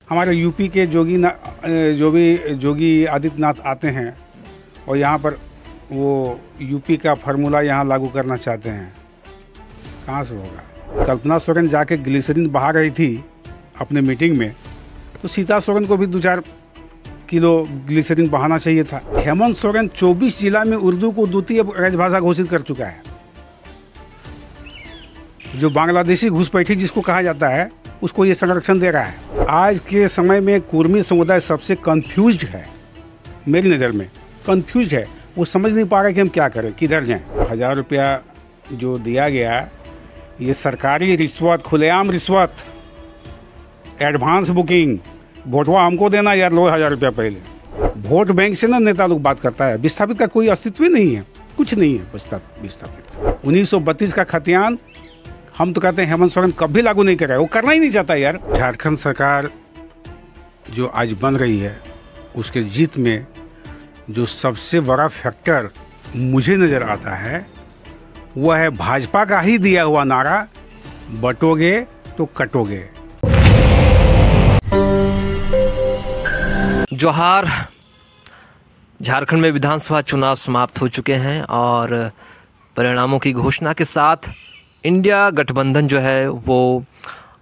हमारे यूपी के जोगी आदित्यनाथ आते हैं और यहाँ पर वो यूपी का फार्मूला यहाँ लागू करना चाहते हैं। कहाँ से होगा? कल्पना सोरेन जाके ग्लिसरीन बहा रही थी अपने मीटिंग में, तो सीता सोरेन को भी 2-4 किलो ग्लिसरीन बहाना चाहिए था। हेमंत सोरेन 24 जिला में उर्दू को द्वितीय राजभाषा घोषित कर चुका है। जो बांग्लादेशी घुसपैठी जिसको कहा जाता है, उसको ये संरक्षण दे रहा है। आज के समय में कुर्मी समुदाय सबसे कंफ्यूज्ड है, मेरी नज़र में कंफ्यूज्ड है। वो समझ नहीं पा रहा कि हम क्या करें, किधर जाएं। 1000 रुपया जो दिया गया, ये सरकारी रिश्वत, खुलेआम रिश्वत, एडवांस बुकिंग। वोटवा हमको देना यार, लो 1000 रुपया पहले। वोट बैंक से ना नेता लोग बात करता है, विस्थापित का कोई अस्तित्व ही नहीं है, कुछ नहीं है विस्थापित। 1932 का खतियान हम तो कहते हैं हेमंत सोरेन कभी लागू नहीं कर रहा है, वो करना ही नहीं चाहता यार। झारखंड सरकार जो आज बन रही है, उसके जीत में जो सबसे बड़ा फैक्टर मुझे नज़र आता है, वह है भाजपा का ही दिया हुआ नारा, बटोगे तो कटोगे। जोहार। झारखंड में विधानसभा चुनाव समाप्त हो चुके हैं और परिणामों की घोषणा के साथ इंडिया गठबंधन जो है वो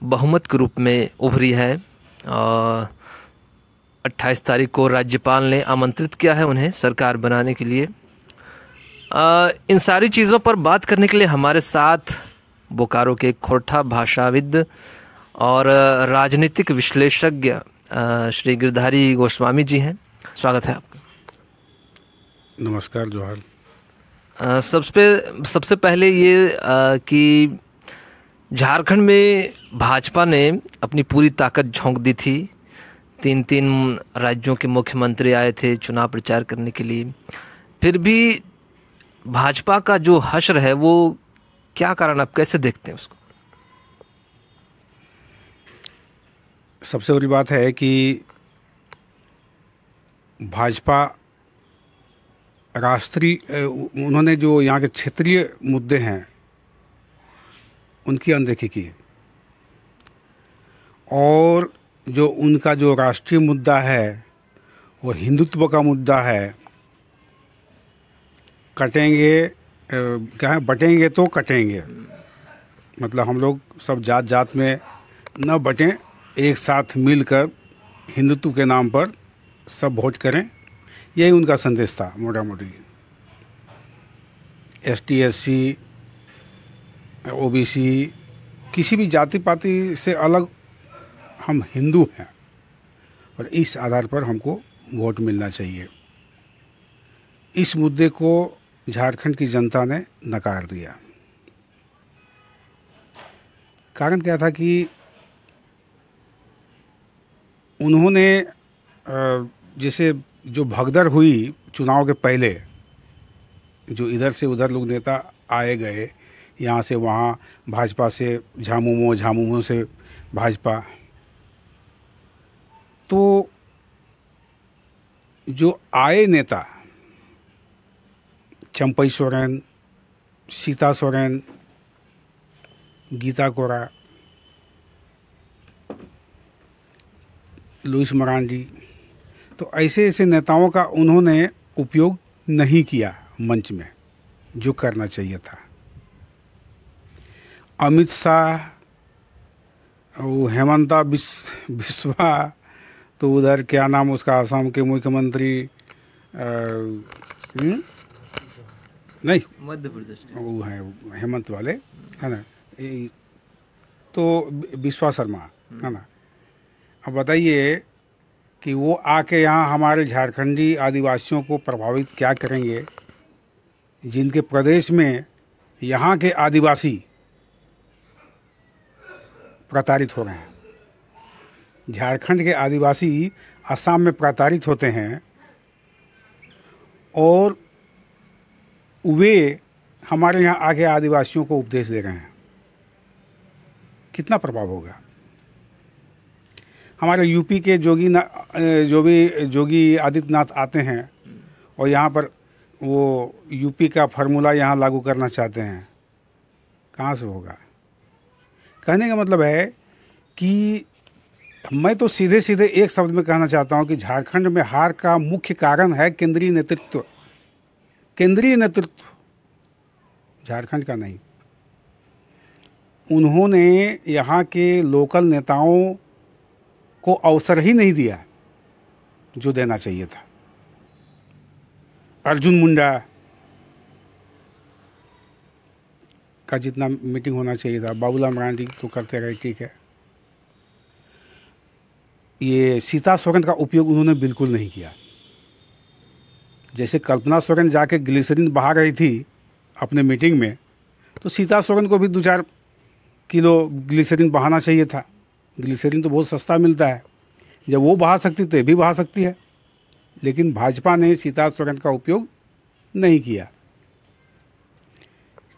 बहुमत के रूप में उभरी है। 28 तारीख को राज्यपाल ने आमंत्रित किया है उन्हें सरकार बनाने के लिए। इन सारी चीज़ों पर बात करने के लिए हमारे साथ बोकारो के खोरठा भाषाविद और राजनीतिक विश्लेषज्ञ श्री गिरधारी गोस्वामी जी हैं। स्वागत है आपका। नमस्कार, जोहार। सबसे पहले ये कि झारखंड में भाजपा ने अपनी पूरी ताकत झोंक दी थी। 3 राज्यों के मुख्यमंत्री आए थे चुनाव प्रचार करने के लिए, फिर भी भाजपा का जो हश्र है वो क्या कारण, आप कैसे देखते हैं उसको? सबसे बड़ी बात है कि भाजपा राष्ट्रीय, उन्होंने जो यहाँ के क्षेत्रीय मुद्दे हैं उनकी अनदेखी की, और जो उनका जो राष्ट्रीय मुद्दा है वो हिंदुत्व का मुद्दा है। कटेंगे क्या है, बटेंगे तो कटेंगे, मतलब हम लोग सब जात जात में न बटें, एक साथ मिलकर हिंदुत्व के नाम पर सब वोट करें, यही उनका संदेश था मोटा मोटी। ST SC OBC किसी भी जाति पाति से अलग हम हिंदू हैं और इस आधार पर हमको वोट मिलना चाहिए। इस मुद्दे को झारखंड की जनता ने नकार दिया। कारण क्या था कि उन्होंने जैसे जो भगदड़ हुई चुनाव के पहले, जो इधर से उधर लोग नेता आए गए, यहाँ से वहाँ, भाजपा से झामुमो, झामुमो से भाजपा, तो जो आए नेता चंपई सोरेन, सीता सोरेन, गीता कोरा, लुइस मरांडी, तो ऐसे ऐसे नेताओं का उन्होंने उपयोग नहीं किया मंच में, जो करना चाहिए था। अमित शाह, वो हेमंता बिस्वा, तो उधर क्या नाम उसका, आसाम के मुख्यमंत्री, नहीं मध्य प्रदेश वो है हेमंत वाले, है ना, तो बिस्वा शर्मा, है ना। अब बताइए कि वो आके यहाँ हमारे झारखंडी आदिवासियों को प्रभावित क्या करेंगे, जिनके प्रदेश में यहाँ के आदिवासी प्रताड़ित हो रहे हैं। झारखंड के आदिवासी असम में प्रताड़ित होते हैं और वे हमारे यहाँ आके आदिवासियों को उपदेश दे रहे हैं। कितना प्रभाव होगा? हमारे यूपी के जोगी आदित्यनाथ आते हैं और यहाँ पर वो यूपी का फार्मूला यहाँ लागू करना चाहते हैं। कहाँ से होगा? कहने का मतलब है कि मैं तो सीधे सीधे एक शब्द में कहना चाहता हूं कि झारखंड में हार का मुख्य कारण है केंद्रीय नेतृत्व। केंद्रीय नेतृत्व, झारखंड का नहीं। उन्होंने यहाँ के लोकल नेताओं को अवसर ही नहीं दिया जो देना चाहिए था। अर्जुन मुंडा का जितना मीटिंग होना चाहिए था, बाबूलाल मरांडी तो करते रहे, ठीक है। ये सीता सोरेन का उपयोग उन्होंने बिल्कुल नहीं किया। जैसे कल्पना सोरेन जाके ग्लिसरीन बहा रही थी अपने मीटिंग में, तो सीता सोरेन को भी 2-4 किलो ग्लिसरीन बहाना चाहिए था। ग्लिसरीन तो बहुत सस्ता मिलता है, जब वो बहा सकती तो ये भी बहा सकती है। लेकिन भाजपा ने सीता सोरेन का उपयोग नहीं किया,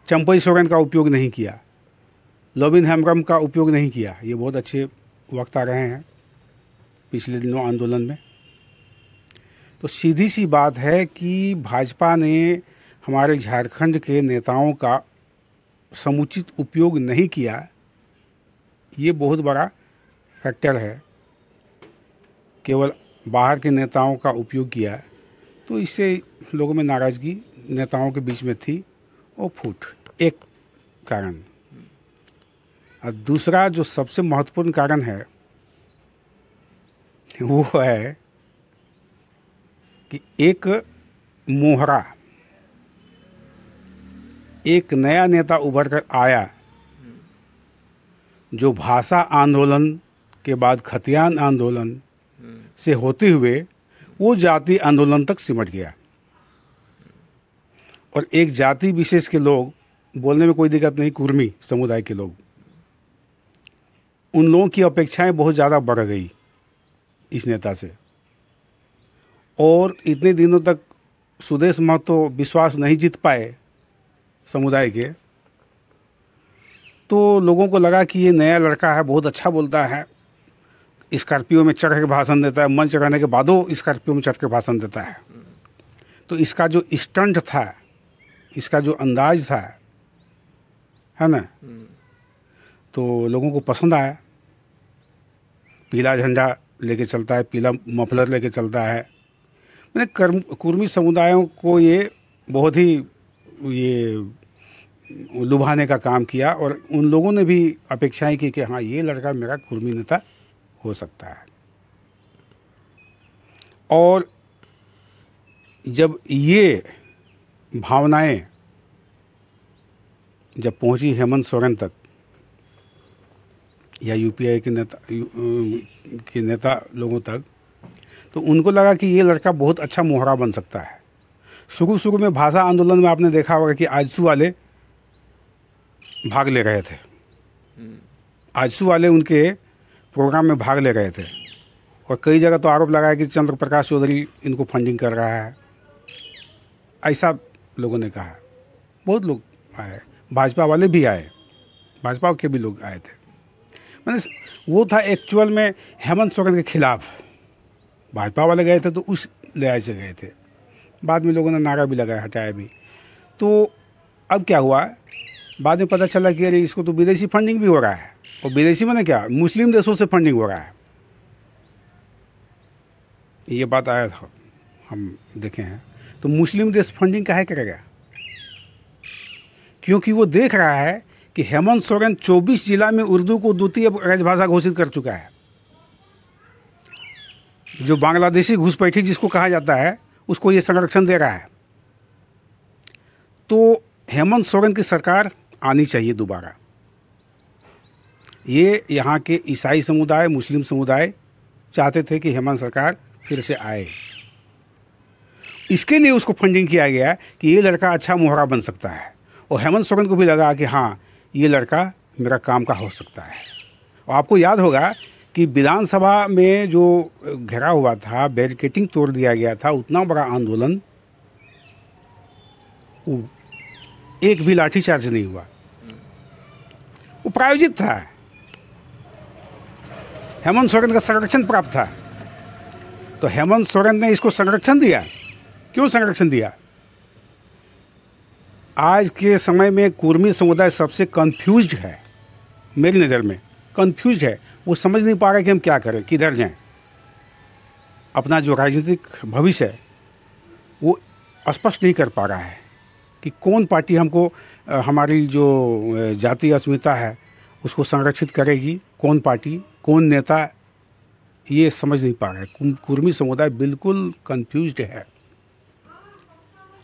चंपई सोरेन का उपयोग नहीं किया, लोबिन हेम्ब्रम का उपयोग नहीं किया। ये बहुत अच्छे वक्ता रहे हैं पिछले दिनों आंदोलन में। तो सीधी सी बात है कि भाजपा ने हमारे झारखंड के नेताओं का समुचित उपयोग नहीं किया। ये बहुत बड़ा फैक्टर है। केवल बाहर के नेताओं का उपयोग किया, तो इससे लोगों में नाराज़गी नेताओं के बीच में थी और फूट, एक कारण। और दूसरा जो सबसे महत्वपूर्ण कारण है वो है कि एक मोहरा, एक नया नेता उभर कर आया जो भाषा आंदोलन के बाद खतियान आंदोलन से होते हुए वो जाति आंदोलन तक सिमट गया। और एक जाति विशेष के लोग, बोलने में कोई दिक्कत नहीं, कुर्मी समुदाय के लोग, उन लोगों की अपेक्षाएं बहुत ज़्यादा बढ़ गई इस नेता से। और इतने दिनों तक सुदेश महतो विश्वास नहीं जीत पाए समुदाय के, तो लोगों को लगा कि ये नया लड़का है, बहुत अच्छा बोलता है, स्कॉर्पियो में चढ़ के भाषण देता है, मंच रहने के बादों स्कॉर्पियो में चढ़ के भाषण देता है। तो इसका जो स्टंट था, इसका जो अंदाज था, है ना, तो लोगों को पसंद आया। पीला झंडा लेके चलता है, पीला मफलर लेके चलता है। मैंने कुर्मी समुदायों को ये बहुत ही लुभाने का काम किया और उन लोगों ने भी अपेक्षाएं की कि हाँ, ये लड़का मेरा कुर्मी नेता हो सकता है। और जब ये भावनाएं जब पहुंची हेमंत सोरेन तक या यूपीआई के नेता लोगों तक, तो उनको लगा कि ये लड़का बहुत अच्छा मोहरा बन सकता है। शुरू में भाषा आंदोलन में आपने देखा होगा कि आजसू वाले भाग ले रहे थे, आजसू वाले उनके प्रोग्राम में भाग ले रहे थे। और कई जगह तो आरोप लगाया कि चंद्र प्रकाश चौधरी इनको फंडिंग कर रहा है, ऐसा लोगों ने कहा। बहुत लोग आए, भाजपा वाले भी आए, भाजपा के भी लोग आए थे। मैंने वो था एक्चुअल में हेमंत सोरेन के खिलाफ। भाजपा वाले गए थे तो उस लिहाज से गए थे, बाद में लोगों ने नारा भी लगाया, हटाया भी। तो अब क्या हुआ, बाद में पता चला कि अरे इसको तो विदेशी फंडिंग भी हो रहा है। और विदेशी माने क्या, मुस्लिम देशों से फंडिंग हो रहा है। ये बात आया था, हम देखे हैं। तो मुस्लिम देश फंडिंग काहे करेगा? क्योंकि वो देख रहा है कि हेमंत सोरेन 24 जिला में उर्दू को द्वितीय राजभाषा घोषित कर चुका है। जो बांग्लादेशी घुसपैठी जिसको कहा जाता है, उसको ये संरक्षण दे रहा है। तो हेमंत सोरेन की सरकार आनी चाहिए दोबारा। ये यहाँ के ईसाई समुदाय, मुस्लिम समुदाय चाहते थे कि हेमंत सरकार फिर से आए। इसके लिए उसको फंडिंग किया गया कि ये लड़का अच्छा मोहरा बन सकता है। और हेमंत सोरेन को भी लगा कि हाँ, ये लड़का मेरा काम का हो सकता है। और आपको याद होगा कि विधानसभा में जो घेराव हुआ था, बैरिकेडिंग तोड़ दिया गया था, उतना बड़ा आंदोलन, एक भी लाठीचार्ज नहीं हुआ। वो प्रायोजित था, हेमंत सोरेन का संरक्षण प्राप्त था। तो हेमंत सोरेन ने इसको संरक्षण दिया। क्यों संरक्षण दिया? आज के समय में कुर्मी समुदाय सबसे कंफ्यूज्ड है, मेरी नज़र में कंफ्यूज्ड है। वो समझ नहीं पा रहे कि हम क्या करें, किधर जाएं। अपना जो राजनीतिक भविष्य है वो स्पष्ट नहीं कर पा रहा है कि कौन पार्टी हमको हमारी जो जातीय अस्मिता है उसको संरक्षित करेगी, कौन पार्टी, कौन नेता, ये समझ नहीं पा रहा है। कुर्मी समुदाय बिल्कुल कंफ्यूज्ड है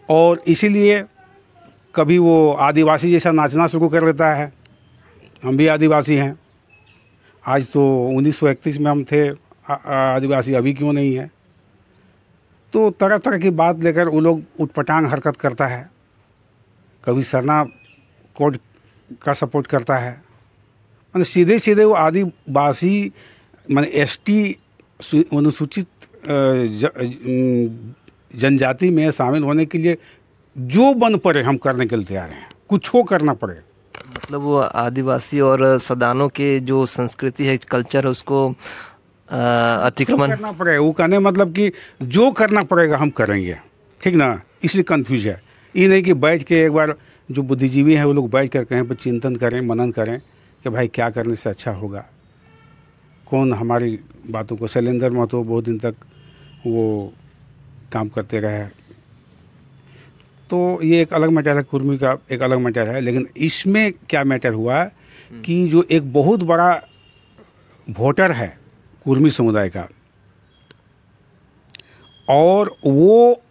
और इसीलिए कभी वो आदिवासी जैसा नाचना शुरू कर देता है। हम भी आदिवासी हैं, आज तो 1931 में हम थे आदिवासी, अभी क्यों नहीं है। तो तरह तरह की बात लेकर वो लोग उटपटांग हरकत करता है। कभी सरना कोड का सपोर्ट करता है, मतलब सीधे सीधे वो आदिवासी माने एसटी अनुसूचित जनजाति में शामिल होने के लिए जो बन पड़े हम करने के लिए तैयार हैं, कुछ हो करना पड़े। मतलब वो आदिवासी और सदानों के जो संस्कृति है, कल्चर है, उसको अतिक्रमण करना पड़ेगा। वो कहने मतलब कि जो करना पड़ेगा हम करेंगे, ठीक ना। इसलिए कंफ्यूज है। ये नहीं कि बैठ के एक बार जो बुद्धिजीवी हैं वो लोग बैठ कर कहीं पर चिंतन करें, मनन करें कि भाई क्या करने से अच्छा होगा, कौन हमारी बातों को। शैलेंद्र महतो बहुत दिन तक वो काम करते रहे। तो ये एक अलग मैटर है, कुर्मी का एक अलग मैटर है। लेकिन इसमें क्या मैटर हुआ कि जो एक बहुत बड़ा वोटर है कुर्मी समुदाय का, और वो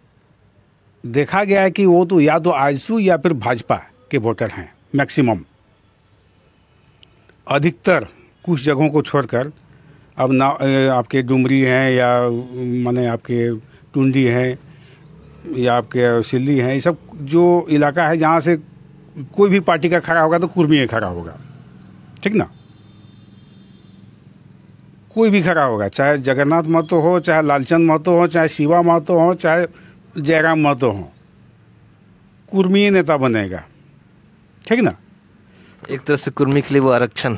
देखा गया है कि वो तो या तो आजसू या फिर भाजपा के वोटर हैं मैक्सिमम, अधिकतर, कुछ जगहों को छोड़कर। अब ना आपके डुमरी हैं या माने आपके टुंडी हैं या आपके सिल्ली हैं, ये सब जो इलाका है जहाँ से कोई भी पार्टी का खड़ा होगा तो कुर्मी ही खड़ा होगा, ठीक ना। कोई भी खड़ा होगा, चाहे जगन्नाथ महतो हो, चाहे लालचंद महतो हो, चाहे शिवा महतो हो, चाहे जयराम महतो हो, कुर्मी नेता बनेगा, ठीक ना। एक तरह से कुर्मी के लिए वो आरक्षण,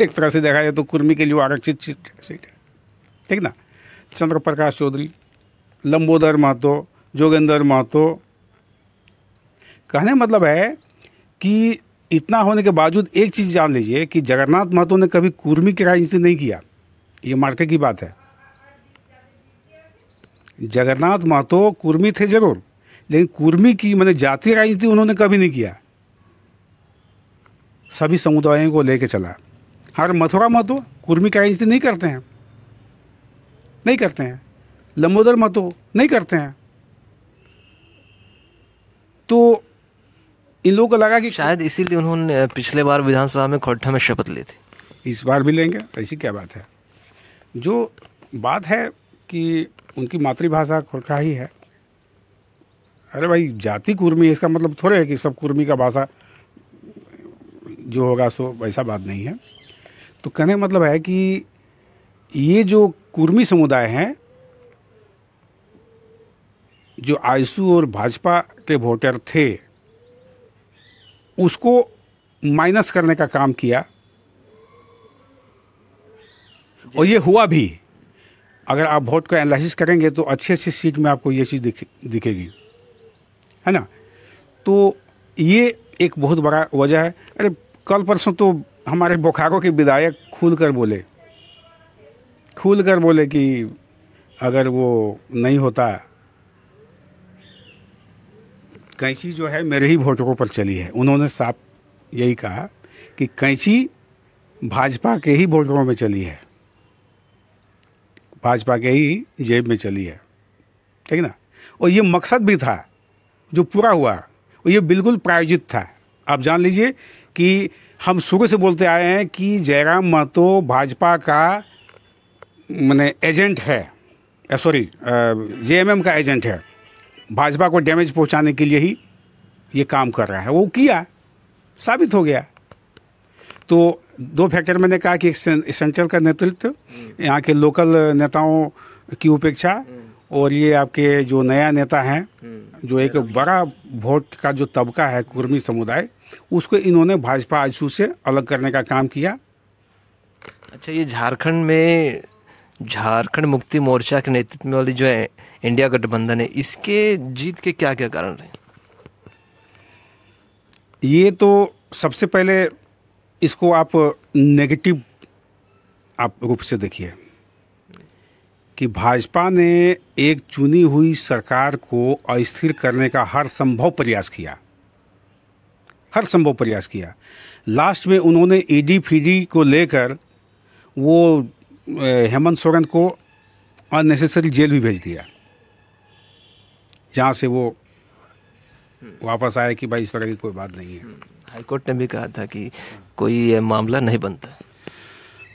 एक तरह से देखा जाए तो कुर्मी के लिए वो आरक्षित सीट है, ठीक ना। चंद्र प्रकाश चौधरी, लंबोदर महतो, जोगेंद्र महतो, कहने मतलब है कि इतना होने के बावजूद एक चीज़ जान लीजिए कि जगन्नाथ महतो ने कभी कुर्मी की राजनीति नहीं किया। ये मार्के की बात है। जगन्नाथ महतो कुर्मी थे जरूर, लेकिन कुर्मी की माने जातीय राजनीति उन्होंने कभी नहीं किया। सभी समुदायों को लेके चला। हर मथुरा महतो कुर्मी की राजनीति नहीं करते हैं, नहीं करते हैं। लंबोदर महतो नहीं करते हैं। तो इन लोगों को लगा कि शायद इसीलिए उन्होंने पिछले बार विधानसभा में खोरठा में शपथ ली थी। इस बार भी लेंगे, ऐसी क्या बात है। जो बात है कि उनकी मातृभाषा खोरठा ही है। अरे भाई, जाति कुर्मी, इसका मतलब थोड़े है कि सब कुर्मी का भाषा जो होगा सो वैसा बात नहीं है। तो कहने मतलब है कि ये जो कुर्मी समुदाय हैं, जो आजसू और भाजपा के वोटर थे, उसको माइनस करने का काम किया और ये हुआ भी। अगर आप वोट को एनालिसिस करेंगे तो अच्छी अच्छी सीट में आपको ये चीज़ दिखेगी, है ना। तो ये एक बहुत बड़ा वजह है। अरे कल परसों तो हमारे बोकारो के विधायक खुल कर बोले कि अगर वो नहीं होता, कैंची जो है मेरे ही वोटरों पर चली है। उन्होंने साफ यही कहा कि कैंची भाजपा के ही वोटरों में चली है, भाजपा के ही जेब में चली है, ठीक ना। और ये मकसद भी था जो पूरा हुआ, और ये बिल्कुल प्रायोजित था। आप जान लीजिए कि हम शुरू से बोलते आए हैं कि जयराम महतो भाजपा का माने एजेंट है, सॉरी जेएमएम का एजेंट है। भाजपा को डैमेज पहुंचाने के लिए ही ये काम कर रहा है। वो किया, साबित हो गया। तो दो फैक्टर मैंने कहा कि एक सेंट्रल का नेतृत्व, यहाँ के लोकल नेताओं की उपेक्षा, और ये आपके जो नया नेता हैं, जो एक बड़ा वोट का जो तबका है कुर्मी समुदाय, उसको इन्होंने भाजपा आजसू से अलग करने का काम किया। अच्छा, ये झारखंड में झारखंड मुक्ति मोर्चा के नेतृत्व में वाली जो है इंडिया गठबंधन है, इसके जीत के क्या क्या कारण रहे? ये तो सबसे पहले इसको आप नेगेटिव आप रूप से देखिए कि भाजपा ने एक चुनी हुई सरकार को अस्थिर करने का हर संभव प्रयास किया, हर संभव प्रयास किया। लास्ट में उन्होंने ईडी फीडी को लेकर वो हेमंत सोरेन को अननेसेसरी जेल भी भेज दिया, जहाँ से वो वापस आए कि भाई इस तरह की कोई बात नहीं है। हाईकोर्ट ने भी कहा था कि कोई ये मामला नहीं बनता।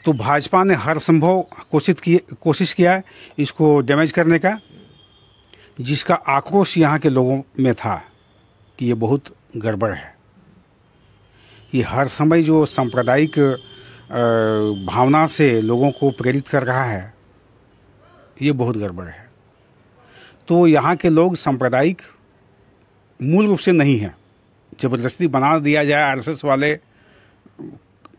तो भाजपा ने हर संभव कोशिश किया है इसको डैमेज करने का, जिसका आक्रोश यहाँ के लोगों में था कि ये बहुत गड़बड़ है। ये हर समय जो सांप्रदायिक भावना से लोगों को प्रेरित कर रहा है, ये बहुत गड़बड़ है। तो यहाँ के लोग सांप्रदायिक मूल रूप से नहीं हैं। ज़बरदस्ती बना दिया जाए, आरएसएस वाले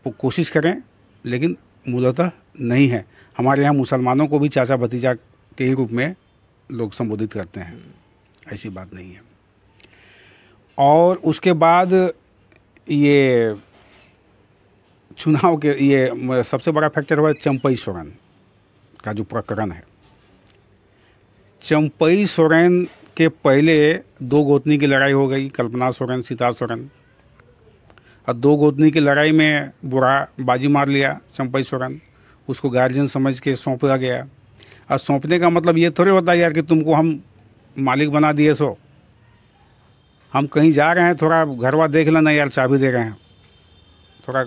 कोशिश करें, लेकिन मूलतः नहीं है। हमारे यहाँ मुसलमानों को भी चाचा भतीजा के ही रूप में लोग संबोधित करते हैं, ऐसी बात नहीं है। और उसके बाद ये चुनाव के ये सबसे बड़ा फैक्टर हुआ चंपई सोरेन का जो प्रकरण है। चंपई सोरेन के पहले दो गोतनी की लड़ाई हो गई, कल्पना सोरेन, सीता सोरेन, और दो गोतनी की लड़ाई में बुरा बाजी मार लिया चंपई सोरेन। उसको गार्जियन समझ के सौंपा गया। और सौंपने का मतलब ये थोड़े होता है यार कि तुमको हम मालिक बना दिए, सो हम कहीं जा रहे हैं, थोड़ा घरवा देख लेना यार, चाबी दे रहे हैं, थोड़ा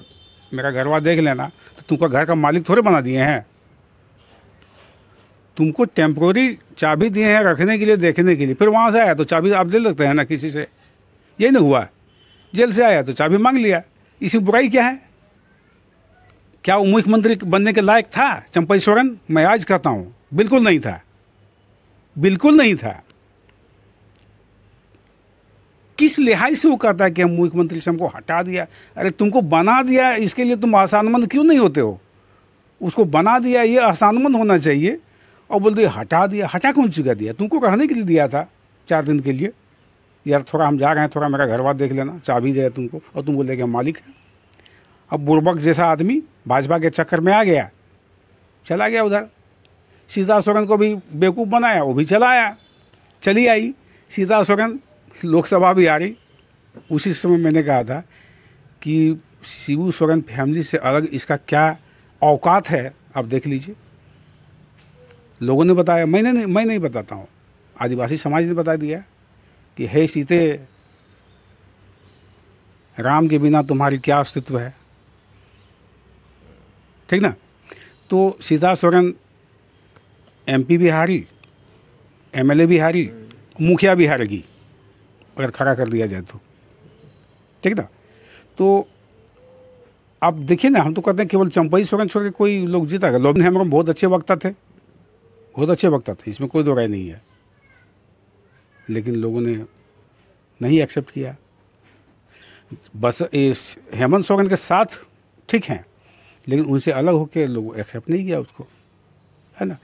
मेरा घरवा देख लेना, तो तुमको घर का मालिक थोड़े बना दिए हैं। तुमको टेम्प्रोरी चाबी दिए हैं रखने के लिए, देखने के लिए। फिर वहाँ से आया तो चाबी आप ले लगते हैं ना किसी से, यही नहीं हुआ। जेल से आया तो चाबी मांग लिया, इसमें बुराई क्या है? क्या वो मुख्यमंत्री बनने के लायक था चंपई सोरेन? मैं आज कहता हूँ बिल्कुल नहीं था, बिल्कुल नहीं था। किस लिहाज से वो कहता है कि हम मुख्यमंत्री से हमको हटा दिया? अरे तुमको बना दिया, इसके लिए तुम आसानमंद क्यों नहीं होते हो? उसको बना दिया, ये आसानमंद होना चाहिए। और बोल दिया हटा दिया। हटा कौन सी दिया? तुमको रहने के लिए दिया था 4 दिन के लिए, यार थोड़ा हम जा रहे हैं, थोड़ा मेरा घरवार देख लेना, चाबी दे तुमको, और तुम बोले कि हम मालिक हैं। अब बुर्बक जैसा आदमी भाजपा के चक्कर में आ गया, चला गया उधर। सीता सोरेन को भी बेवकूफ़ बनाया, वो भी चला आया, चली आई सीता सोरेन, लोकसभा भी आ रही। उसी समय मैंने कहा था कि शिबू सोरेन फैमिली से अलग इसका क्या औकात है, आप देख लीजिए। लोगों ने बताया, मैं नहीं बताता हूँ, आदिवासी समाज ने बता दिया कि हे सीते, राम के बिना तुम्हारी क्या अस्तित्व है, ठीक ना। तो सीता सोरेन एमपी भी हारी, एमएलए भी हारी, मुखिया भी हारेगी अगर खड़ा कर दिया जाए तो, ठीक ना। तो आप देखिए ना, हम तो कहते हैं केवल चंपई सोरेन छोड़ के कोई लोग जीता। लोग हम बहुत अच्छे वक्ता थे, बहुत अच्छे वक्ता थे, इसमें कोई दो राय नहीं है, लेकिन लोगों ने नहीं एक्सेप्ट किया। बस इस हेमंत सोरेन के साथ ठीक हैं, लेकिन उनसे अलग होकर लोग एक्सेप्ट नहीं किया उसको, है ना।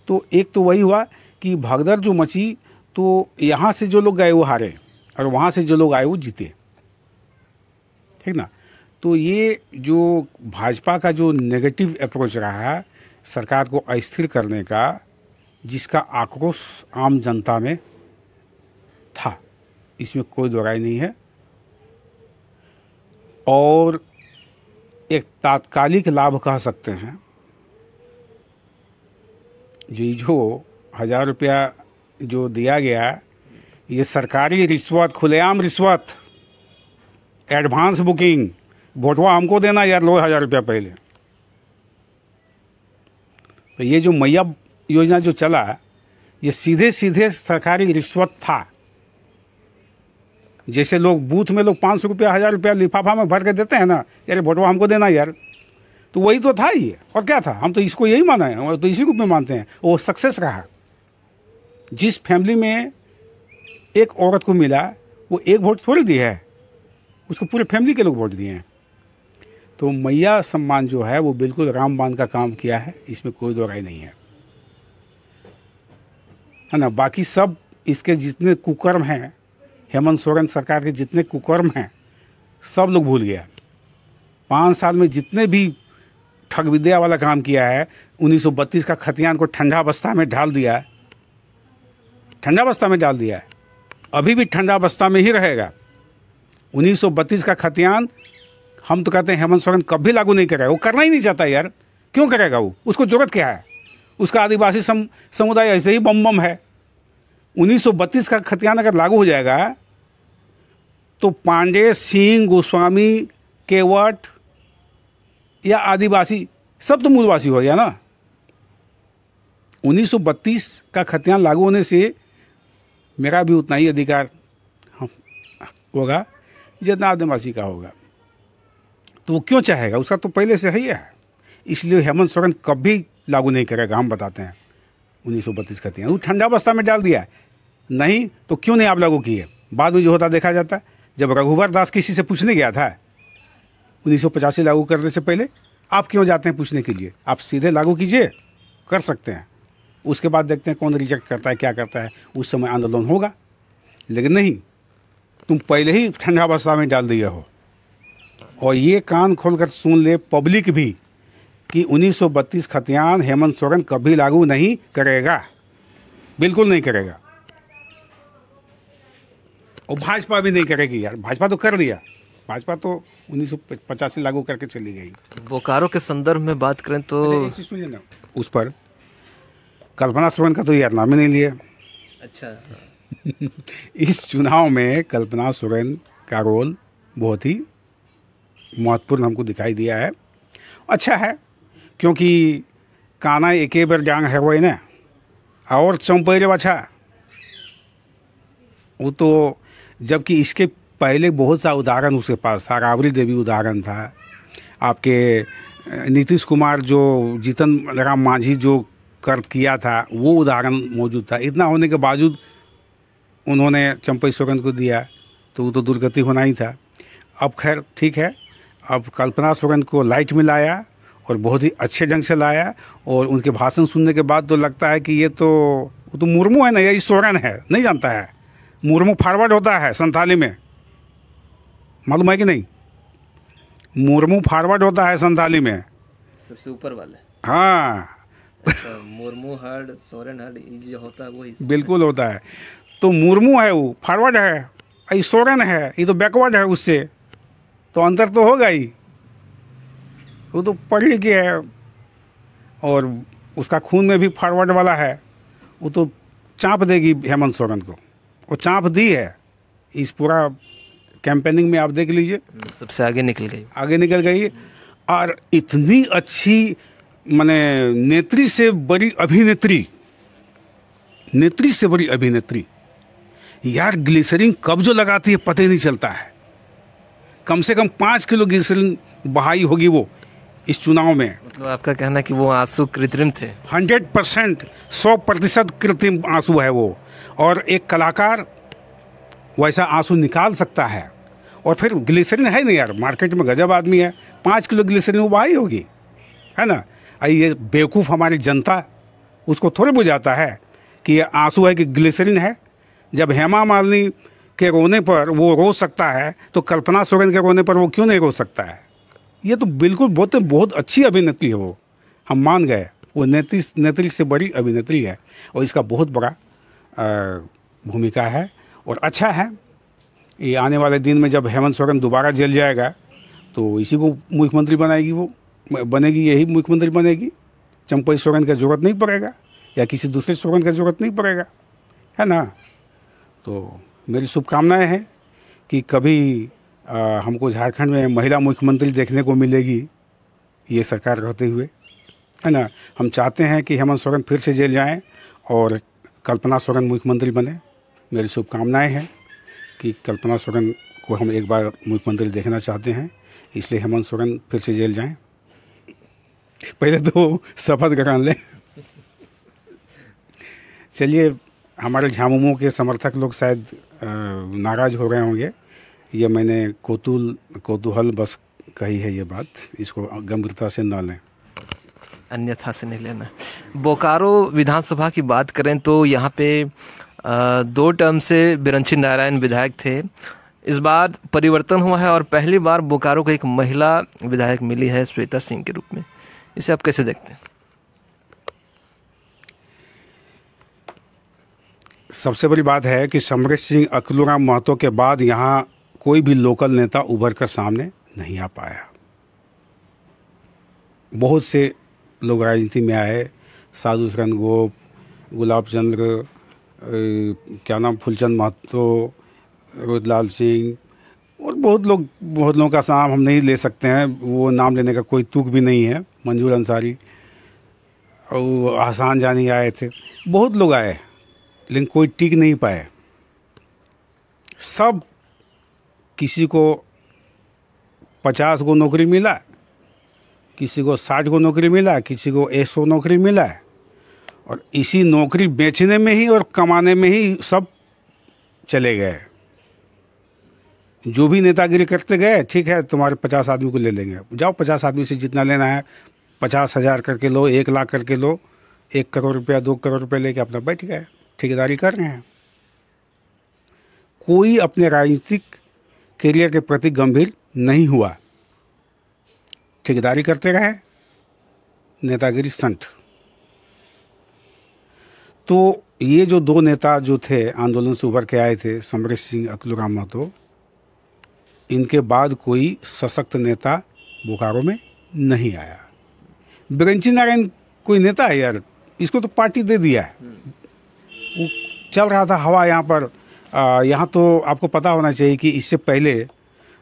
तो एक तो वही हुआ कि भगदड़ जो मची, तो यहाँ से जो लोग गए वो हारे, और वहाँ से जो लोग आए वो जीते, ठीक ना। तो ये जो भाजपा का जो नेगेटिव अप्रोच रहा है सरकार को अस्थिर करने का, जिसका आक्रोश आम जनता में था, इसमें कोई दो राय नहीं है। और एक तात्कालिक लाभ कह सकते हैं, जो 1000 रुपया जो दिया गया, ये सरकारी रिश्वत, खुलेआम रिश्वत, एडवांस बुकिंग, वोटवा हमको देना यार, लो 1000 रुपया पहले। तो ये जो मैया योजना जो चला, ये सीधे सीधे सरकारी रिश्वत था। जैसे लोग बूथ में लोग 500 रुपया 1000 रुपया लिफाफा में भर के देते हैं ना, यार वोटवा हमको देना यार, तो वही तो था ये, और क्या था। हम तो इसको यही माना है, और तो इसी रूप में मानते हैं। वो सक्सेस रहा। जिस फैमिली में एक औरत को मिला, वो एक वोट थोड़ी दी है, उसको पूरे फैमिली के लोग वोट दिए हैं। तो मैया सम्मान जो है वो बिल्कुल रामबाण का काम किया है, इसमें कोई दो राय नहीं है ना। बाकी सब इसके जितने कुकर्म हैं, हेमंत सोरेन सरकार के जितने कुकर्म हैं, सब लोग भूल गया। 5 साल में जितने भी ठग विद्या वाला काम किया है। 1932 का खतियान को ठंडा अवस्था में डाल दिया है, ठंडा अवस्था में डाल दिया है, अभी भी ठंडा अवस्था में ही रहेगा। 1932 का खतियान हम तो कहते हैं हेमंत सोरेन कभी लागू नहीं करेगा, वो करना ही नहीं चाहता यार। क्यों करेगा वो? उसको जरूरत क्या है? उसका आदिवासी समुदाय ऐसे ही बम बम है। 1932 का खतियान अगर लागू हो जाएगा तो पांडे, सिंह, गोस्वामी, केवट या आदिवासी सब तो मूलवासी हो गया ना। 1932 का खतियान लागू होने से मेरा भी उतना ही अधिकार होगा जितना आदिवासी का होगा। तो वो क्यों चाहेगा? उसका तो पहले से ही है। इसलिए हेमंत सोरेन कभी लागू नहीं करेगा, हम बताते हैं। 1932 खतियान वो ठंडा अवस्था में डाल दिया है। नहीं तो क्यों नहीं आप लागू किए? बाद में जो होता देखा जाता है। जब रघुवर दास किसी से पूछने गया था 1985 लागू करने से पहले, आप क्यों जाते हैं पूछने के लिए? आप सीधे लागू कीजिए, कर सकते हैं। उसके बाद देखते हैं कौन रिजेक्ट करता है, क्या करता है। उस समय आंदोलन होगा। लेकिन नहीं, तुम पहले ही ठंडा अवस्था में डाल दिए हो। और ये कान खोलकर सुन ले पब्लिक भी कि 1932 खतियान हेमंत सोरेन कभी लागू नहीं करेगा, बिल्कुल नहीं करेगा। और भाजपा भी नहीं करेगी यार। भाजपा तो कर दिया, भाजपा तो 1985 लागू करके चली गई। बोकारो के संदर्भ में बात करें तो एक चीज़ सुनिए ना, उस पर कल्पना सोरेन का तो यार नाम ही नहीं लिया। अच्छा इस चुनाव में कल्पना सोरेन का रोल बहुत ही महत्वपूर्ण हमको दिखाई दिया है। अच्छा है, क्योंकि काना एके बेर जांग है वो ना, और चंपेरे अच्छा। वो तो जबकि इसके पहले बहुत सा उदाहरण उसके पास था। राबड़ी देवी उदाहरण था, आपके नीतीश कुमार जो जीतन राम मांझी जो कर किया था वो उदाहरण मौजूद था। इतना होने के बावजूद उन्होंने चंपई सोरेन को दिया, तो वो तो दुर्गति होना ही था। अब खैर ठीक है, अब कल्पना सोरेन को लाइट में लाया और बहुत ही अच्छे ढंग से लाया। और उनके भाषण सुनने के बाद तो लगता है कि ये तो वो तो मुर्मू है ना, यही सोरेन है, नहीं जानता है। मुर्मू फॉरवर्ड होता है संथाली में, मालूम है कि नहीं? मुर्मू फॉरवर्ड होता है संथाली में, सबसे ऊपर वाले। हाँ मुर्मू हर्ड, सोरेन हर्ड, ये जो होता है वही बिल्कुल होता है। तो मुर्मू है वो फॉरवर्ड है, ये सोरेन है ये तो बैकवर्ड है। उससे तो अंतर तो होगा ही। वो तो पढ़ लिख के है और उसका खून में भी फॉरवर्ड वाला है। वो तो चाँप देगी हेमंत सोरेन को, वो चाँप दी है। इस पूरा कैंपेनिंग में आप देख लीजिए, सबसे आगे निकल गई, आगे निकल गई। और इतनी अच्छी माने नेत्री से बड़ी अभिनेत्री, नेत्री से बड़ी अभिनेत्री यार। ग्लिसरीन कब जो लगाती है पता ही नहीं चलता है। कम से कम 5 किलो ग्लिसरीन बहाई होगी वो इस चुनाव में। मतलब आपका कहना है कि वो आंसू कृत्रिम थे? 100%, 100% कृत्रिम आंसू है वो। और एक कलाकार वैसा आंसू निकाल सकता है। और फिर ग्लिसरीन है नहीं यार, मार्केट में गजब आदमी है, 5 किलो ग्लिसरीन वो बहाई होगी, है ना। ये बेवकूफ़ हमारी जनता उसको थोड़े बुझाता है कि ये आंसू है कि ग्लिसरीन है। जब हेमा मालिनी के रोने पर वो रो सकता है तो कल्पना सोरेन के रोने पर वो क्यों नहीं रो सकता है? ये तो बिल्कुल बहुत अच्छी अभिनेत्री है वो, हम मान गए। वो नेत्री से बड़ी अभिनेत्री है और इसका बहुत बड़ा भूमिका है। और अच्छा है, ये आने वाले दिन में जब हेमंत सोरेन दोबारा जेल जाएगा तो इसी को मुख्यमंत्री बनाएगी, वो बनेगी, यही मुख्यमंत्री बनेगी। चंपई सोरेन का जरूरत नहीं पड़ेगा या किसी दूसरे सोरेन का जरूरत नहीं पड़ेगा, है ना। तो मेरी शुभकामनाएं हैं कि कभी हमको झारखंड में महिला मुख्यमंत्री देखने को मिलेगी ये सरकार रहते हुए, है ना। हम चाहते हैं कि हेमंत सोरेन फिर से जेल जाएं और कल्पना सोरेन मुख्यमंत्री बने। मेरी शुभकामनाएं हैं कि कल्पना सोरेन को हम एक बार मुख्यमंत्री देखना चाहते हैं, इसलिए हेमंत सोरेन फिर से जेल जाएं। पहले तो शपथ करा लें। चलिए, हमारे झामुमो के समर्थक लोग शायद नाराज़ हो गए होंगे। ये मैंने कौतूहल बस कही है ये बात, इसको गंभीरता से ना लें, अन्यथा से नहीं लेना। बोकारो विधानसभा की बात करें तो यहाँ पे 2 टर्म से बिरंची नारायण विधायक थे। इस बार परिवर्तन हुआ है और पहली बार बोकारो को एक महिला विधायक मिली है, श्वेता सिंह के रूप में। इसे आप कैसे देखते हैं? सबसे बड़ी बात है कि समरेश सिंह अकलूराम महतो के बाद यहाँ कोई भी लोकल नेता उभर कर सामने नहीं आ पाया। बहुत से लोग राजनीति में आए, साधु शरण गोप, गुलाब चंद्र, क्या नाम, फूलचंद महतो, रोहितलाल सिंह और बहुत लोगों का नाम हम नहीं ले सकते हैं, वो नाम लेने का कोई तुक भी नहीं है। मंजूर अंसारी और हसान जानी आए थे, बहुत लोग आए, लेकिन कोई टिक नहीं पाए। सब किसी को 50 को नौकरी मिला, किसी को 60 को नौकरी मिला, किसी को 100 नौकरी मिला, और इसी नौकरी बेचने में ही और कमाने में ही सब चले गए। जो भी नेतागिरी करते गए, ठीक है तुम्हारे 50 आदमी को ले लेंगे, जाओ 50 आदमी से जितना लेना है 50,000 करके लो, 1 लाख करके लो, 1 करोड़ रुपया 2 करोड़ रुपया लेके अपना बैठ गए, ठेकेदारी कर रहे हैं। कोई अपने राजनीतिक करियर के प्रति गंभीर नहीं हुआ, ठेकेदारी करते रहे, नेतागिरी संठ। तो ये जो 2 नेता जो थे आंदोलन से उभर के आए थे, समरेश सिंह, अकलूराम महतो, इनके बाद कोई सशक्त नेता बोकारो में नहीं आया। बिरंची नारायण कोई नेता है यार, इसको तो पार्टी दे दिया है, वो चल रहा था हवा यहाँ पर। यहाँ तो आपको पता होना चाहिए कि इससे पहले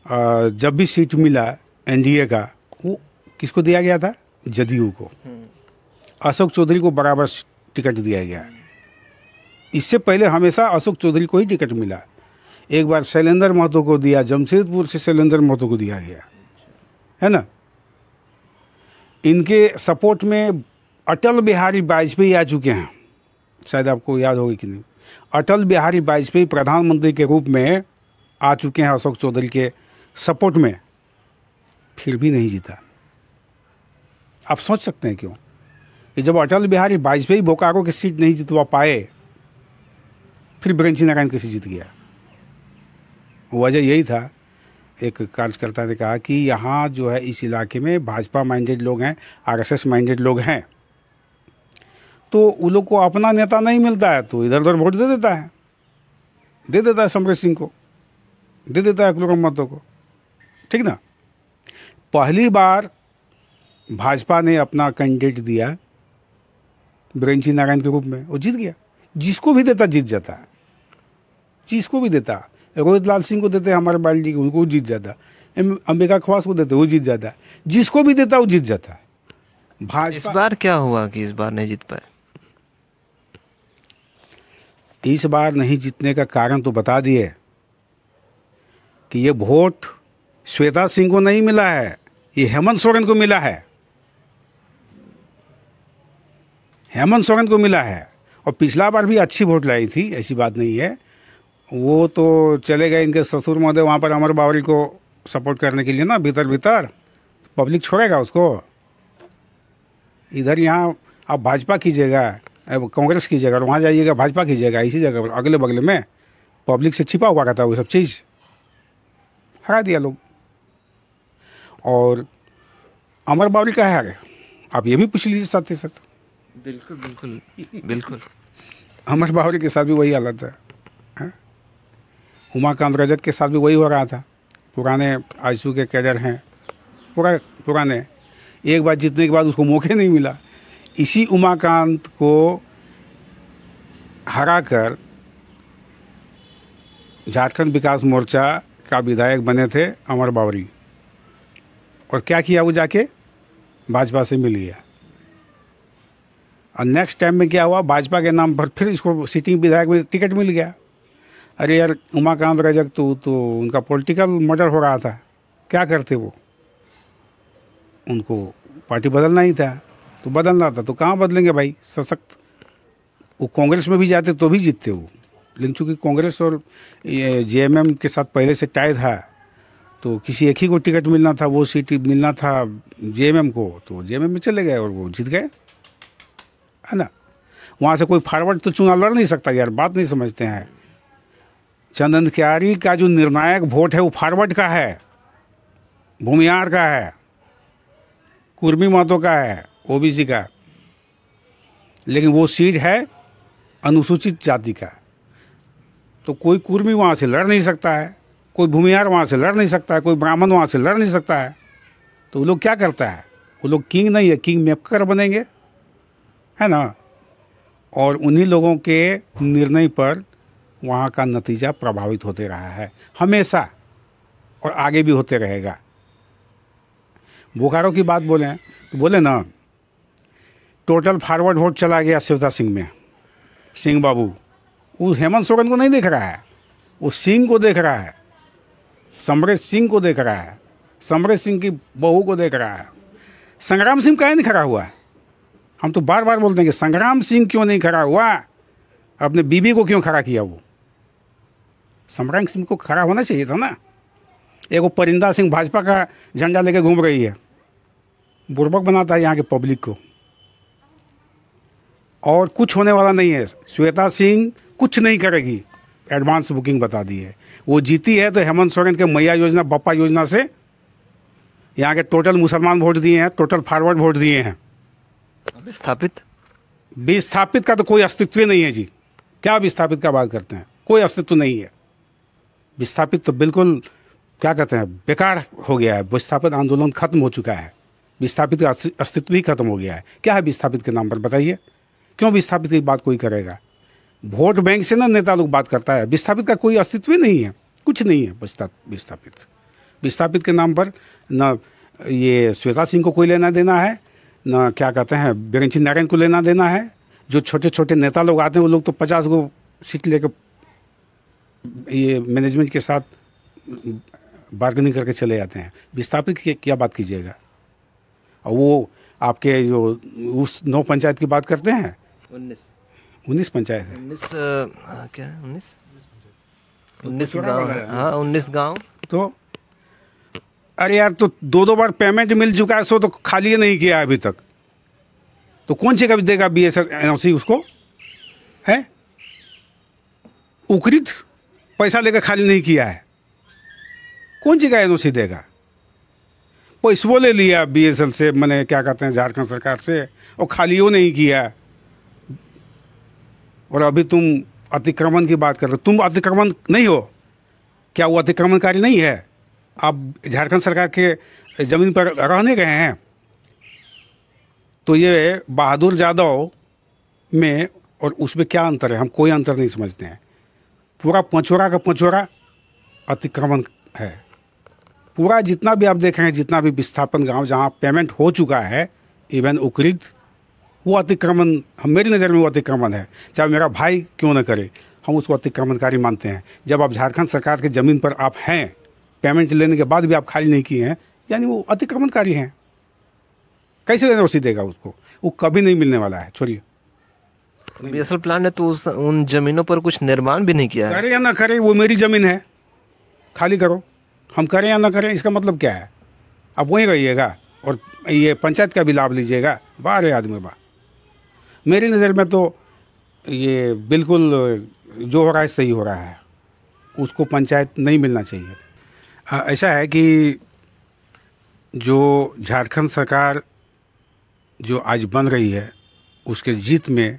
जब भी सीट मिला एनडीए का, वो किसको दिया गया था? जदयू को, अशोक चौधरी को बराबर टिकट दिया गया। इससे पहले हमेशा अशोक चौधरी को ही टिकट मिला। एक बार शैलेंद्र महतो को दिया, जमशेदपुर से शैलेंद्र महतो को दिया गया, है ना। इनके सपोर्ट में अटल बिहारी वाजपेयी आ चुके हैं, शायद आपको याद होगी कि नहीं। अटल बिहारी वाजपेयी प्रधानमंत्री के रूप में आ चुके हैं अशोक चौधरी के सपोर्ट में, फिर भी नहीं जीता। आप सोच सकते हैं क्यों कि जब अटल बिहारी वाजपेयी बोकारो की सीट नहीं जितवा पाए, फिर बिरंची नारायण कैसे जीत गया? वजह यही था, एक कार्यकर्ता ने कहा कि यहाँ जो है इस इलाके में भाजपा माइंडेड लोग हैं, आरएसएस माइंडेड लोग हैं, तो उन लोग को अपना नेता नहीं मिलता है तो इधर उधर वोट दे देता है समरेश सिंह को, दे देता है अकलूराम महतो को, ठीक ना। पहली बार भाजपा ने अपना कैंडिडेट दिया बिरंची नारायण के रूप में, वो जीत गया। जिसको भी देता जीत जाता, जिसको भी देता, रोहितलाल सिंह को देते हमारे बाल्टी को, उनको जीत जाता, अंबिका खवास को देते वो जीत जाता, जिसको भी देता वो जीत जाता। भाजपा इस बार क्या हुआ कि इस बार नहीं जीत पाए? इस बार नहीं जीतने का कारण तो बता दिए कि ये वोट श्वेता सिंह को नहीं मिला है, ये हेमंत सोरेन को मिला है, हेमंत सोरेन को मिला है। और पिछला बार भी अच्छी वोट लाई थी, ऐसी बात नहीं है। वो तो चले गए इनके ससुर महोदय वहाँ पर अमर बावरी को सपोर्ट करने के लिए ना, भीतर पब्लिक छोड़ेगा उसको। इधर यहाँ आप भाजपा कीजिएगा, कांग्रेस कीजिएगा, और वहाँ जाइएगा भाजपा कीजिएगा, इसी जगह पर अगले बगले में पब्लिक से छिपा हुआ रहता है वो सब चीज़, हरा दिया लोग। और अमर बावरी का है, आप ये भी पूछ लीजिए साथ ही साथ। बिल्कुल बिल्कुल बिल्कुल। अमर बावरी के साथ भी वही हालत है। उमाकांत रजक के साथ भी वही हो रहा था। पुराने आईसीयू के कैडर हैं, पुराने, एक बार जीतने के बाद उसको मौके नहीं मिला। इसी उमाकांत को हराकर झारखंड विकास मोर्चा का विधायक बने थे अमर बावरी, और क्या किया, वो जाके भाजपा से मिल गया। और नेक्स्ट टाइम में क्या हुआ, भाजपा के नाम पर फिर इसको सिटिंग विधायक में टिकट मिल गया। अरे यार उमाकांत रजक तो उनका पॉलिटिकल मर्डर हो रहा था, क्या करते वो, उनको पार्टी बदलना ही था तो बदलना था, तो कहाँ बदलेंगे भाई सशक्त। वो कांग्रेस में भी जाते तो भी जीतते वो, लेकिन चूँकि कांग्रेस और जेएमएम के साथ पहले से टाई था, तो किसी एक ही को टिकट मिलना था, वो सीट मिलना था जेएमएम को, तो जेएमएम में चले गए और वो जीत गए, है ना। वहाँ से कोई फॉरवर्ड तो चुनाव लड़ नहीं सकता यार, बात नहीं समझते हैं। चंदन क्यारी का जो निर्णायक वोट है वो फॉरवर्ड का है, भूमियार का है, कुर्मी महतो का है, ओबीसी का, लेकिन वो सीट है अनुसूचित जाति का। तो कोई कुर्मी वहाँ से लड़ नहीं सकता है, कोई भूमिहार वहाँ से लड़ नहीं सकता है, कोई ब्राह्मण वहाँ से लड़ नहीं सकता है। तो वो लोग क्या करता है, वो लोग किंग नहीं है, किंग मेकर बनेंगे, है ना। और उन्हीं लोगों के निर्णय पर वहाँ का नतीजा प्रभावित होते रहा है हमेशा, और आगे भी होते रहेगा। बोकारो की बात बोलें तो बोले ना, टोटल फॉरवर्ड वोट चला गया शिवराज सिंह में। सिंह बाबू वो हेमंत सोरेन को नहीं देख रहा है, वो सिंह को देख रहा है, समरेश सिंह को देख रहा है, समरेश सिंह की बहू को देख रहा है। संग्राम सिंह काहे नहीं खड़ा हुआ? हम तो बार बार बोलते हैं कि संग्राम सिंह क्यों नहीं खड़ा हुआ, अपने बीबी को क्यों खड़ा किया? वो संग्राम सिंह को खड़ा होना चाहिए था ना। एक वो परिंदा सिंह भाजपा का झंडा लेके घूम रही है, बुर्बक बनाता है यहाँ के पब्लिक को, और कुछ होने वाला नहीं है। श्वेता सिंह कुछ नहीं करेगी, एडवांस बुकिंग बता दी है। वो जीती है तो हेमंत सोरेन के मैया योजना, बप्पा योजना से यहाँ के टोटल मुसलमान वोट दिए हैं, टोटल फॉरवर्ड वोट दिए हैं। विस्थापित का तो कोई अस्तित्व नहीं है जी। क्या विस्थापित का बात करते हैं? कोई अस्तित्व नहीं है। विस्थापित तो बिल्कुल क्या कहते हैं, बेकार हो गया है। विस्थापित आंदोलन खत्म हो चुका है, विस्थापित का अस्तित्व ही खत्म हो गया है। क्या है विस्थापित के नाम पर बताइए? क्यों विस्थापित की बात कोई करेगा? वोट बैंक से ना नेता लोग बात करता है, विस्थापित का कोई अस्तित्व ही नहीं है, कुछ नहीं है विस्थापित। विस्थापित के नाम पर न ये श्वेता सिंह को कोई लेना देना है, न क्या कहते हैं बिरेन सिंह नारायण को लेना देना है। जो छोटे छोटे नेता लोग आते हैं वो लोग तो 50 को सीट लेकर ये मैनेजमेंट के साथ बार्गेनिंग करके चले जाते हैं। विस्थापित की क्या बात कीजिएगा? और वो आपके जो उस 9 पंचायत की बात करते हैं, 19 पंचायत है, 19 गाँव है। हाँ 19 गाँव। तो अरे यार, तो 2 बार पेमेंट मिल चुका है, सो तो खाली नहीं किया है अभी तक। तो कौन सी कभी देगा BSNL उसको? है उकरित पैसा लेकर खाली नहीं किया है, कौन सी का NOC देगा? पैसों ले लिया BSNL से, मैंने क्या कहते हैं झारखंड सरकार से, और खालियों नहीं किया। और अभी तुम अतिक्रमण की बात कर रहे हो। तुम अतिक्रमण नहीं हो क्या? वो अतिक्रमणकारी नहीं है? आप झारखंड सरकार के ज़मीन पर रहने गए हैं। तो ये बहादुर यादव में और उसमें क्या अंतर है? हम कोई अंतर नहीं समझते हैं। पूरा पंचोरा का पंचोरा अतिक्रमण है। पूरा जितना भी आप देख रहे हैं, जितना भी विस्थापन गांव जहां पेमेंट हो चुका है, इवन उकरित, वो अतिक्रमण, हम मेरी नज़र में वो अतिक्रमण है। चाहे मेरा भाई क्यों न करे, हम उसको अतिक्रमणकारी मानते हैं। जब आप झारखंड सरकार की ज़मीन पर आप हैं, पेमेंट लेने के बाद भी आप खाली नहीं किए हैं, यानी वो अतिक्रमणकारी हैं। कैसे NOC देगा उसको? वो कभी नहीं मिलने वाला है। छोड़िए, BSNL प्लान ने तो उन जमीनों पर कुछ निर्माण भी नहीं किया है। करे या ना करे, वो मेरी ज़मीन है, खाली करो। हम करें या ना करें, इसका मतलब क्या है? आप वहीं रहिएगा और ये पंचायत का भी लाभ लीजिएगा। वाह रे आदमी वाह। मेरी नज़र में तो ये बिल्कुल जो हो रहा है सही हो रहा है, उसको पंचायत नहीं मिलना चाहिए। ऐसा है कि जो झारखंड सरकार जो आज बन रही है, उसके जीत में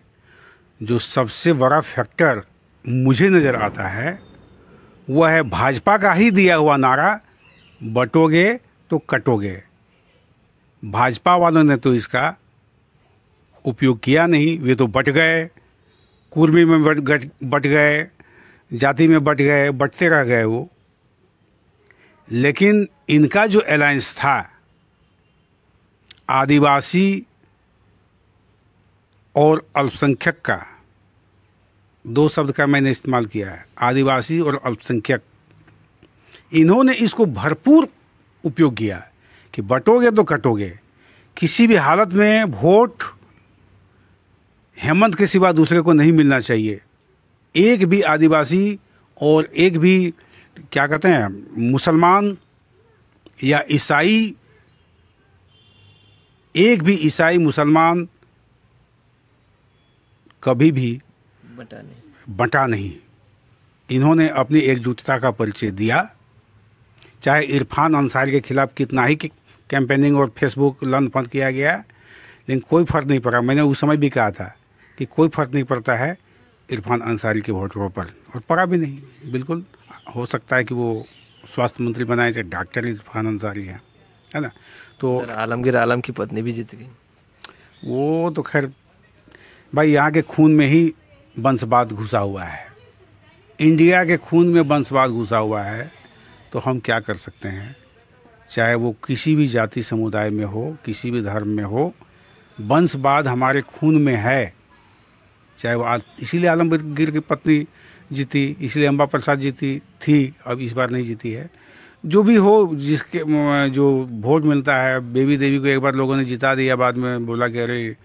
जो सबसे बड़ा फैक्टर मुझे नज़र आता है, वह है भाजपा का ही दिया हुआ नारा, बटोगे तो कटोगे। भाजपा वालों ने तो इसका उपयोग किया नहीं, वे तो बट गए, कुर्मी में बट गए, जाति में बट गए, बटते रह गए वो। लेकिन इनका जो अलायंस था, आदिवासी और अल्पसंख्यक का, 2 शब्द का मैंने इस्तेमाल किया है, आदिवासी और अल्पसंख्यक, इन्होंने इसको भरपूर उपयोग किया कि बटोगे तो कटोगे। किसी भी हालत में वोट हेमंत के सिवा दूसरे को नहीं मिलना चाहिए। एक भी आदिवासी और एक भी क्या कहते हैं मुसलमान या ईसाई, एक भी ईसाई मुसलमान कभी भी बंटा नहीं। इन्होंने अपनी एकजुटता का परिचय दिया। चाहे इरफान अंसारी के खिलाफ कितना ही कैंपेनिंग और फेसबुक लन फंद किया गया, लेकिन कोई फ़र्क नहीं पड़ा। मैंने उस समय भी कहा था कि कोई फ़र्क नहीं पड़ता है इरफान अंसारी के वोटरों पर, और पड़ा भी नहीं। बिल्कुल हो सकता है कि वो स्वास्थ्य मंत्री बनाए, चाहे डॉक्टर इरफान अंसारी है ना। तो आलमगीर आलम की पत्नी भी जीत गई। वो तो खैर भाई, यहाँ के खून में ही वंशवाद घुसा हुआ है, इंडिया के खून में वंशवाद घुसा हुआ है, तो हम क्या कर सकते हैं। चाहे वो किसी भी जाति समुदाय में हो, किसी भी धर्म में हो, वंशवाद हमारे खून में है। चाहे वो इसीलिए आलमगीर की पत्नी जीती, इसलिए अम्बा प्रसाद जीती थी, अब इस बार नहीं जीती है। जो भी हो, जिसके जो वोट मिलता है, बेबी देवी को एक बार लोगों ने जिता दिया, बाद में बोला कि अरे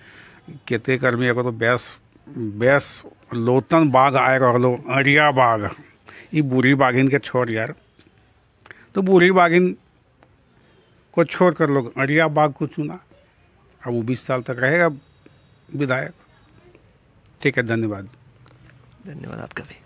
केते कर्मी को तो बेस लोतन बाघ आए रहलो, अरिया बाघ, ये बूढ़ी बाघिन के छोड़ यार। तो बूढ़ी बाघिन को छोड़ कर लोग अरिया बाघ को चुना। अब वो 20 साल तक रहेगा विधायक। ठीक है, धन्यवाद। धन्यवाद आपका भी।